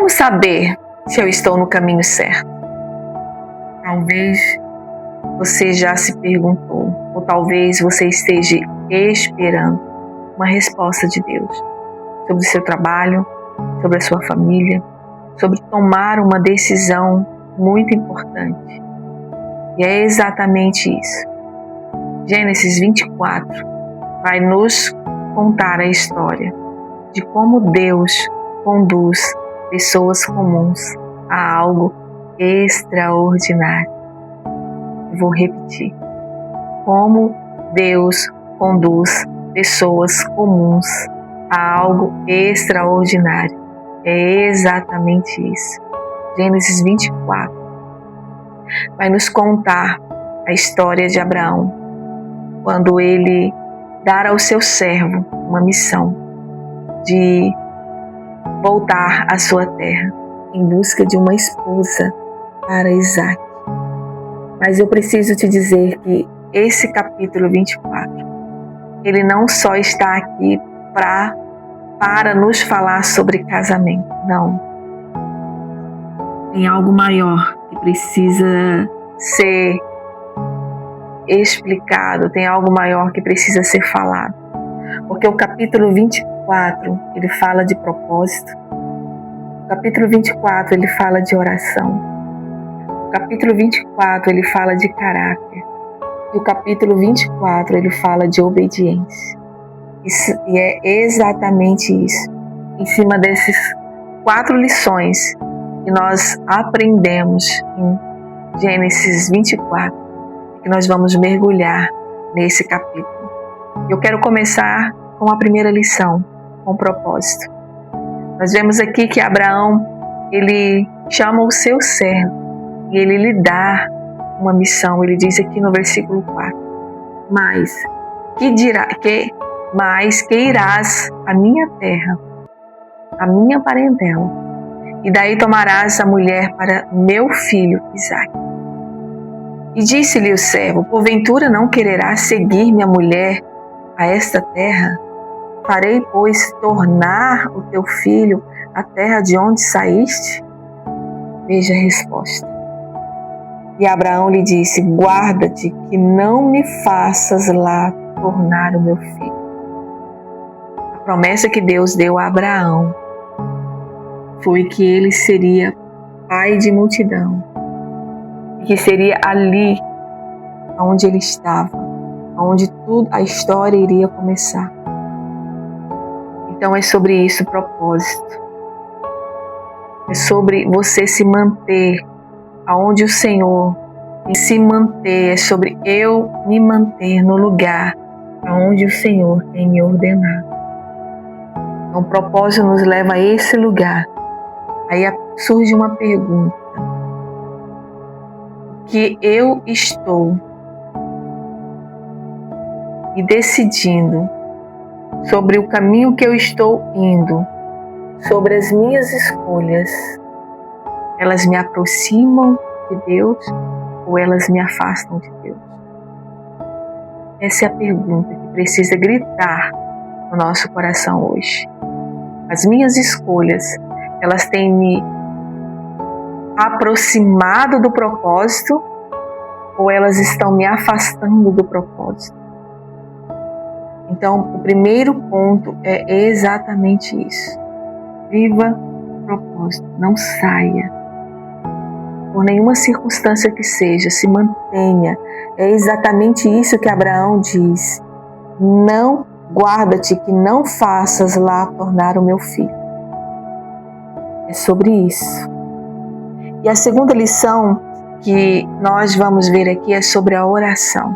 Como saber se eu estou no caminho certo? Talvez você já se perguntou, ou talvez você esteja esperando uma resposta de Deus sobre o seu trabalho, sobre a sua família, sobre tomar uma decisão muito importante. E é exatamente isso. Gênesis 24 vai nos contar a história de como Deus conduz pessoas comuns a algo extraordinário. Eu vou repetir. Como Deus conduz pessoas comuns a algo extraordinário. É exatamente isso. Gênesis 24 vai nos contar a história de Abraão, quando ele dá ao seu servo uma missão de voltar à sua terra em busca de uma esposa para Isaac. Mas eu preciso te dizer que esse capítulo 24, ele não só está aqui para nos falar sobre casamento, não. Tem algo maior que precisa ser explicado, tem algo maior que precisa ser falado. Porque o capítulo 24, ele fala de propósito. O capítulo 24, ele fala de oração. O capítulo 24, ele fala de caráter. E o capítulo 24, ele fala de obediência. E é exatamente isso. Em cima dessas 4 lições que nós aprendemos em Gênesis 24, que nós vamos mergulhar nesse capítulo. Eu quero começar com a primeira lição, com propósito. Nós vemos aqui que Abraão, ele chama o seu servo e ele lhe dá uma missão. Ele diz aqui no versículo 4, mas que irás à minha terra, à minha parentela, e daí tomarás a mulher para meu filho Isaque. E disse-lhe o servo, porventura não quererás seguir minha mulher a esta terra? Farei, pois, tornar o teu filho à terra de onde saíste? Veja a resposta. E Abraão lhe disse, guarda-te que não me faças lá tornar o meu filho. A promessa que Deus deu a Abraão foi que ele seria pai de multidão, e que seria ali onde ele estava, onde tudo a história iria começar. Então é sobre isso o propósito. É sobre você se manter aonde o Senhor se manter. É sobre eu me manter no lugar aonde o Senhor tem me ordenado. Então o propósito nos leva a esse lugar. Aí surge uma pergunta. Que eu estou me decidindo sobre o caminho que eu estou indo, sobre as minhas escolhas, elas me aproximam de Deus ou elas me afastam de Deus? Essa é a pergunta que precisa gritar no nosso coração hoje. As minhas escolhas, elas têm me aproximado do propósito ou elas estão me afastando do propósito? Então, o primeiro ponto é exatamente isso. Viva o propósito, não saia. Por nenhuma circunstância que seja, se mantenha. É exatamente isso que Abraão diz. Não, guarda-te que não faças lá tornar o meu filho. É sobre isso. E a segunda lição que nós vamos ver aqui é sobre a oração.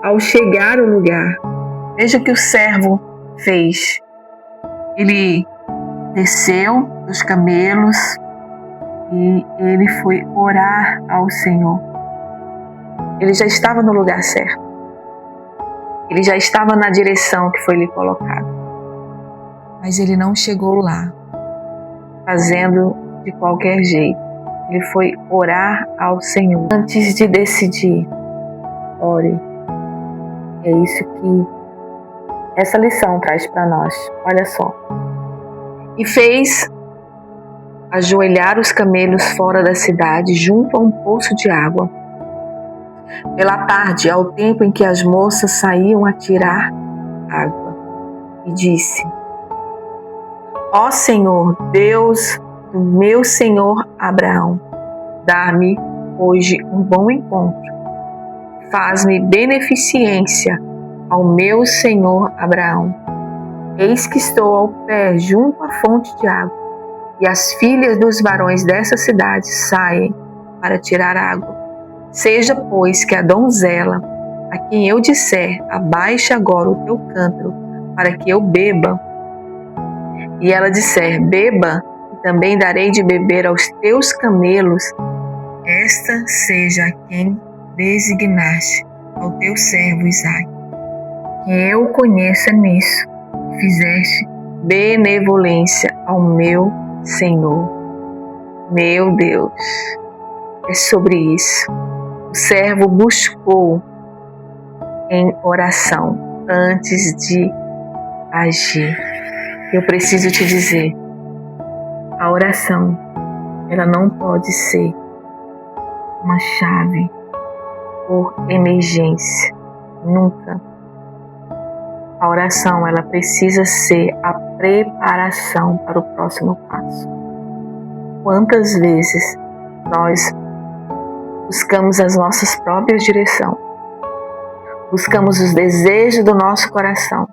Ao chegar ao lugar, veja o que o servo fez. Ele desceu dos camelos e ele foi orar ao Senhor. Ele já estava no lugar certo. Ele já estava na direção que foi lhe colocada. Mas ele não chegou lá fazendo de qualquer jeito. Ele foi orar ao Senhor. Antes de decidir, ore. É isso que essa lição traz para nós. Olha só. E fez ajoelhar os camelos fora da cidade, junto a um poço de água. Pela tarde, ao tempo em que as moças saíam a tirar água, e disse: Ó Senhor, Deus do meu senhor Abraão, dá-me hoje um bom encontro. Faz-me beneficência ao meu senhor Abraão. Eis que estou ao pé junto à fonte de água, e as filhas dos varões dessa cidade saem para tirar água. Seja, pois, que a donzela, a quem eu disser, abaixe agora o teu cântaro, para que eu beba, e ela disser, beba, e também darei de beber aos teus camelos, esta seja a quem designaste ao teu servo Isaque, que eu conheça nisso, que fizeste benevolência ao meu Senhor. Meu Deus, é sobre isso. O servo buscou em oração antes de agir. Eu preciso te dizer, a oração, ela não pode ser uma chave por emergência, nunca. A oração, ela precisa ser a preparação para o próximo passo. Quantas vezes nós buscamos as nossas próprias direções, buscamos os desejos do nosso coração.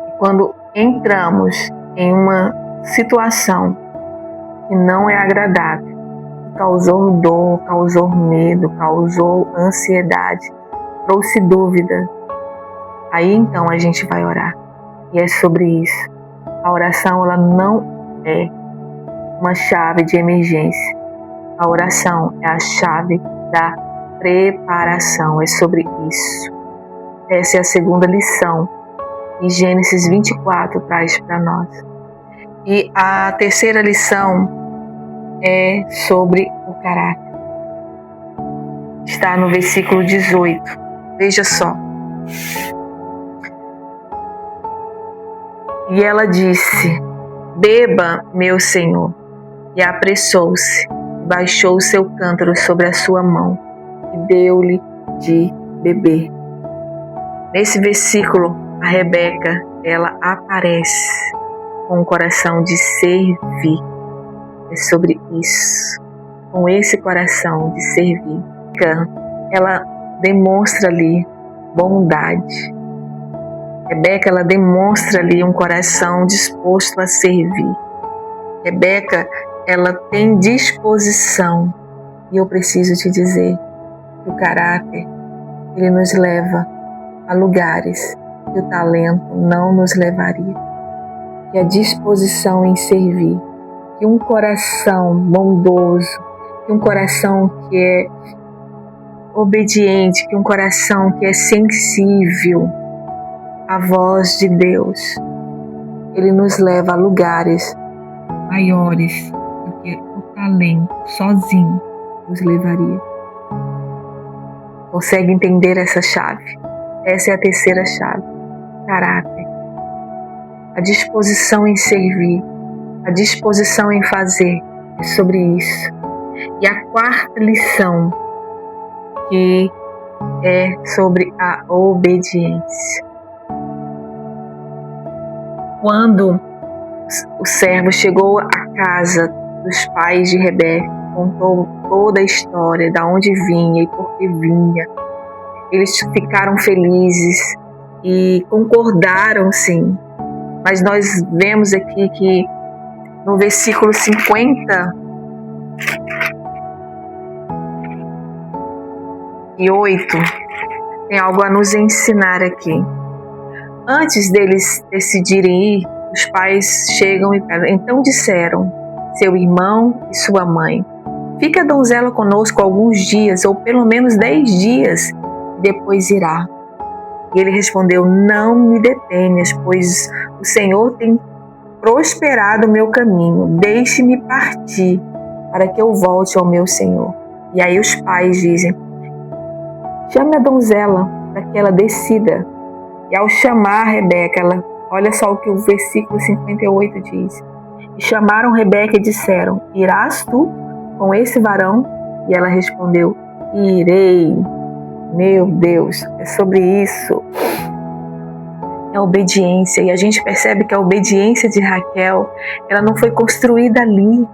E quando entramos em uma situação que não é agradável, que causou dor, causou medo, causou ansiedade, trouxe dúvida, aí então a gente vai orar. E é sobre isso. A oração, ela não é uma chave de emergência. A oração é a chave da preparação. É sobre isso. Essa é a segunda lição que Gênesis 24 traz para nós. E a terceira lição é sobre o caráter. Está no versículo 18. Veja só. E ela disse, beba, meu senhor. E apressou-se, baixou o seu cântaro sobre a sua mão e deu-lhe de beber. Nesse versículo, a Rebeca, ela aparece com o coração de servir. É sobre isso. Com esse coração de servir, ela demonstra ali bondade. Rebeca, ela demonstra ali um coração disposto a servir. Rebeca, ela tem disposição. E eu preciso te dizer que o caráter, ele nos leva a lugares que o talento não nos levaria. Que a disposição em servir, que um coração bondoso, que um coração que é obediente, que um coração que é sensível à voz de Deus, ele nos leva a lugares maiores do que o talento sozinho nos levaria. Consegue entender essa chave? Essa é a terceira chave. Caráter. A disposição em servir, a disposição em fazer, é sobre isso. E a quarta lição, que é sobre a obediência. Quando o servo chegou à casa dos pais de Rebeca, contou toda a história, de onde vinha e por que vinha. Eles ficaram felizes e concordaram, sim. Mas nós vemos aqui que no versículo 58 tem algo a nos ensinar aqui. Antes deles decidirem ir, os pais chegam e perguntam. Então disseram seu irmão e sua mãe, fique a donzela conosco alguns dias, ou pelo menos 10 dias, e depois irá. E ele respondeu, não me detenhas, pois o Senhor tem prosperado o meu caminho. Deixe-me partir, para que eu volte ao meu Senhor. E aí os pais dizem, chame a donzela, para que ela decida. E ao chamar Rebeca, olha só o que o versículo 58 diz. E chamaram Rebeca e disseram: irás tu com esse varão? E ela respondeu: irei. Meu Deus, é sobre isso. É a obediência. E a gente percebe que a obediência de Raquel, ela não foi construída ali.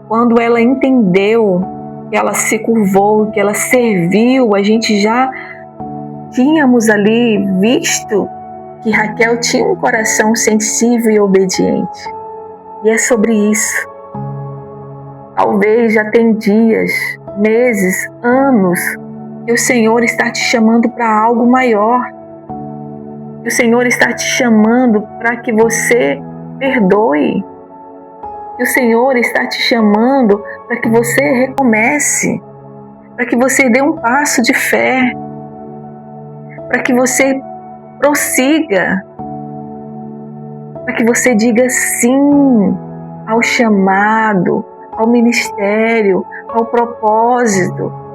Quando ela entendeu, que ela se curvou, que ela serviu, a gente já tínhamos ali visto que Raquel tinha um coração sensível e obediente. E é sobre isso. Talvez já tem dias, meses, anos que o Senhor está te chamando para algo maior. Que o Senhor está te chamando para que você perdoe. Que o Senhor está te chamando para que você recomece. Para que você dê um passo de fé. Para que você prossiga. Para que você diga sim ao chamado, ao ministério, ao propósito.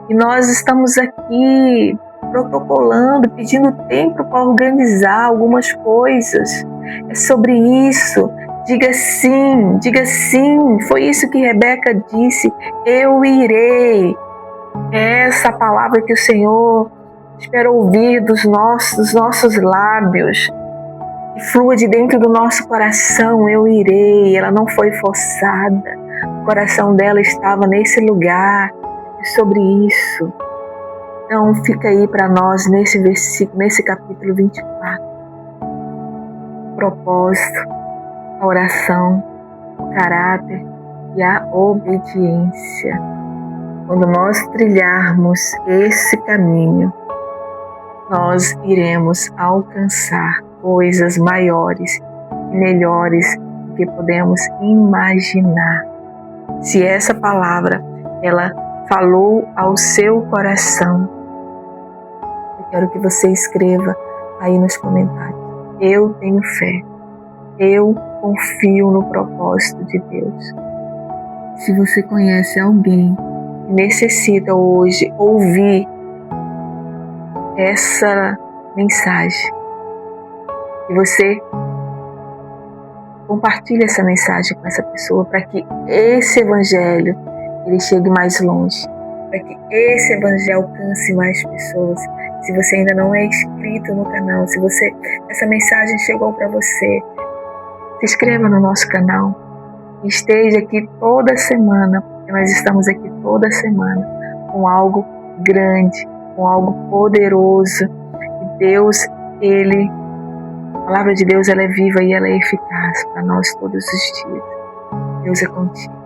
E nós estamos aqui protocolando, pedindo tempo para organizar algumas coisas. É sobre isso. Diga sim, diga sim. Foi isso que Rebeca disse. Eu irei. É essa palavra que o Senhor espera ouvir dos nossos lábios. Que flua de dentro do nosso coração. Eu irei. Ela não foi forçada. O coração dela estava nesse lugar. É sobre isso. Então fica aí para nós nesse versículo, nesse capítulo 24. O propósito, a oração, o caráter e a obediência. Quando nós trilharmos esse caminho, nós iremos alcançar coisas maiores e melhores do que podemos imaginar. Se essa palavra, ela falou ao seu coração, eu quero que você escreva aí nos comentários: eu tenho fé, eu confio no propósito de Deus. Se você conhece alguém que necessita hoje ouvir essa mensagem, que você compartilhe essa mensagem com essa pessoa para que esse evangelho ele chegue mais longe, para que esse evangelho alcance mais pessoas. Se você ainda não é inscrito no canal, se essa mensagem chegou para você, se inscreva no nosso canal e esteja aqui toda semana, porque nós estamos aqui toda semana com algo grande, com algo poderoso. E Deus, a palavra de Deus, ela é viva e ela é eficaz para nós todos os dias. Deus é contigo.